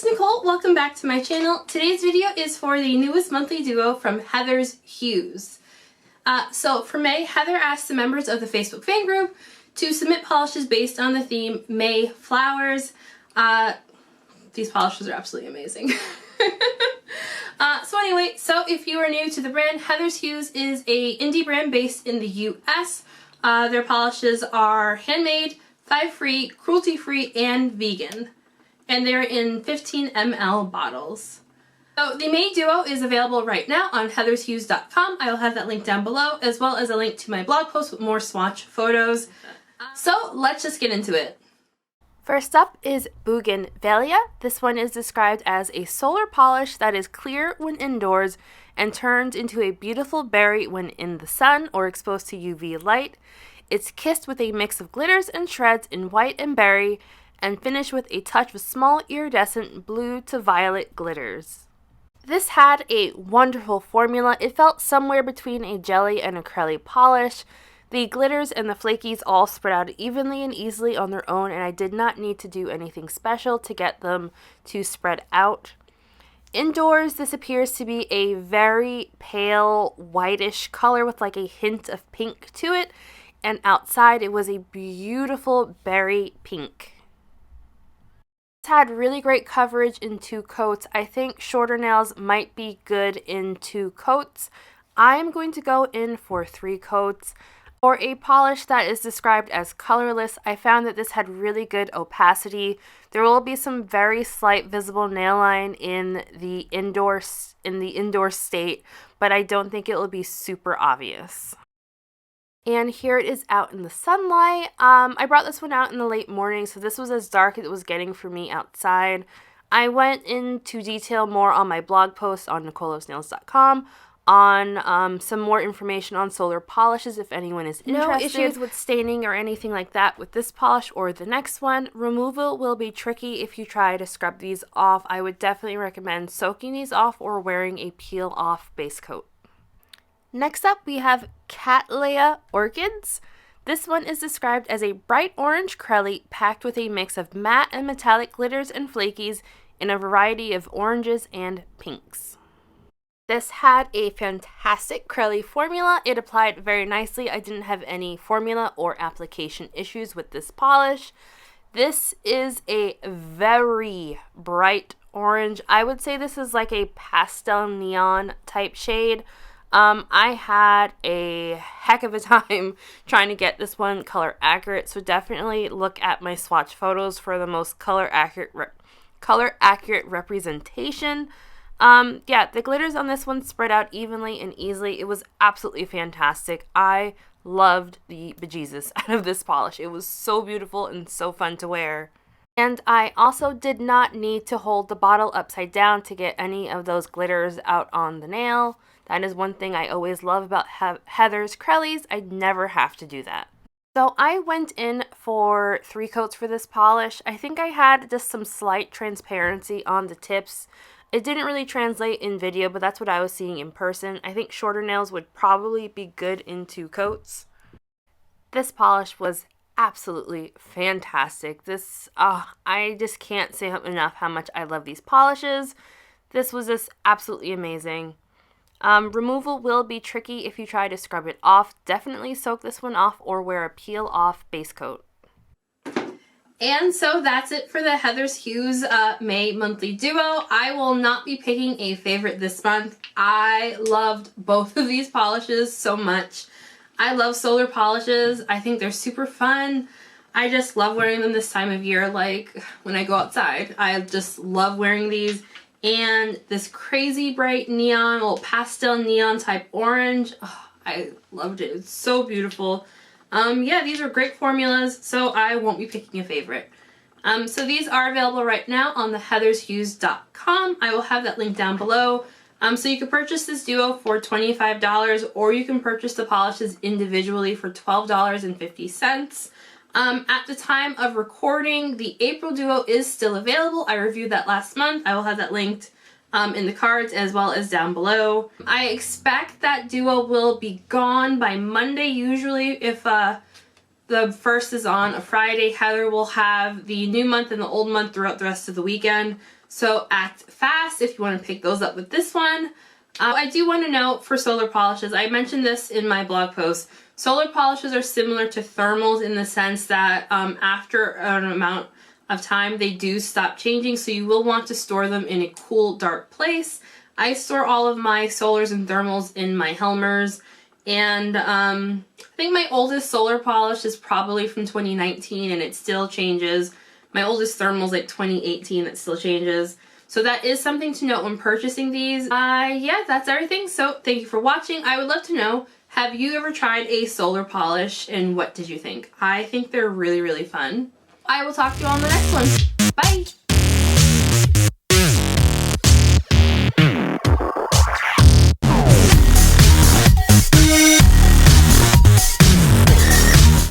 it's Nicole. Welcome back to my channel. Today's video is for the newest monthly duo from Heather's Hues. So for May, Heather asked the members of the Facebook fan group to submit polishes based on the theme May Flowers. These polishes are absolutely amazing. So anyway, if you are new to the brand, Heather's Hues is a indie brand based in the US. Their polishes are handmade, 5-free, cruelty-free, and vegan. And they're in 15 ml bottles. So the May Duo is available right now on heathershues.com. I will have that link down below, as well as a link to my blog post with more swatch photos. So let's just get into it. First up is Bougainvillea. This one is described as a solar polish that is clear when indoors and turns into a beautiful berry when in the sun or exposed to UV light. It's kissed with a mix of glitters and shreds in white and berry, and finished with a touch of small iridescent blue to violet glitters. This had a wonderful formula. It felt somewhere between a jelly and a crelly polish. The glitters and the flakies all spread out evenly and easily on their own, and I did not need to do anything special to get them to spread out. Indoors, this appears to be a very pale whitish color with like a hint of pink to it, and outside it was a beautiful berry pink. Had really great coverage in 2 coats. I think shorter nails might be good in 2 coats. I am going to go in for 3 coats. For a polish that is described as colorless, I found that this had really good opacity. There will be some very slight visible nail line in the indoor state, but I don't think it will be super obvious. And here it is out in the sunlight. I brought this one out in the late morning, so this was as dark as it was getting for me outside. I went into detail more on my blog post on nicolosnails.com on some more information on solar polishes if anyone is interested. No issues with staining or anything like that with this polish or the next one. Removal will be tricky if you try to scrub these off. I would definitely recommend soaking these off or wearing a peel-off base coat. Next up, we have Cattleya Orchids. This one is described as a bright orange crelly packed with a mix of matte and metallic glitters and flakies in a variety of oranges and pinks. This had a fantastic crelly formula. It applied very nicely. I didn't have any formula or application issues with this polish. This is a very bright orange. I would say this is like a pastel neon type shade. I had a heck of a time trying to get this one color accurate, so definitely look at my swatch photos for the most color accurate representation. Yeah, the glitters on this one spread out evenly and easily. It was absolutely fantastic. I loved the bejesus out of this polish. It was so beautiful and so fun to wear. And I also did not need to hold the bottle upside down to get any of those glitters out on the nail. That is one thing I always love about Heather's Crellies. I never have to do that. So I went in for 3 coats for this polish. I think I had just some slight transparency on the tips. It didn't really translate in video, but that's what I was seeing in person. I think shorter nails would probably be good in 2 coats. This polish was absolutely fantastic. This, I just can't say enough how much I love these polishes. This was just absolutely amazing. Removal will be tricky if you try to scrub it off. Definitely soak this one off or wear a peel-off base coat. And so that's it for the Heather's Hues May monthly duo. I will not be picking a favorite this month. I loved both of these polishes so much. I love solar polishes. I think they're super fun. I just love wearing them this time of year, like when I go outside. I just love wearing these. And this crazy bright neon, little pastel neon type orange. Oh, I loved it. It's so beautiful. Yeah, these are great formulas, so I won't be picking a favorite. So these are available right now on the heathershues.com. I will have that link down below. So you can purchase this duo for $25, or you can purchase the polishes individually for $12.50. At the time of recording, the April duo is still available. I reviewed that last month. I will have that linked in the cards as well as down below. I expect that duo will be gone by Monday usually. If the first is on a Friday, Heather will have the new month and the old month throughout the rest of the weekend. so act fast if you want to pick those up with this one. I do want to note for solar polishes, I mentioned this in my blog post, solar polishes are similar to thermals in the sense that after an amount of time they do stop changing, so you will want to store them in a cool, dark place. I store all of my solars and thermals in my Helmers, and I think my oldest solar polish is probably from 2019 and it still changes. My oldest thermal is like 2018, it still changes. So that is something to note when purchasing these. Yeah, that's everything. So thank you for watching. I would love to know, have you ever tried a solar polish and what did you think? I think they're really, really fun. I will talk to you all in the next one. Bye!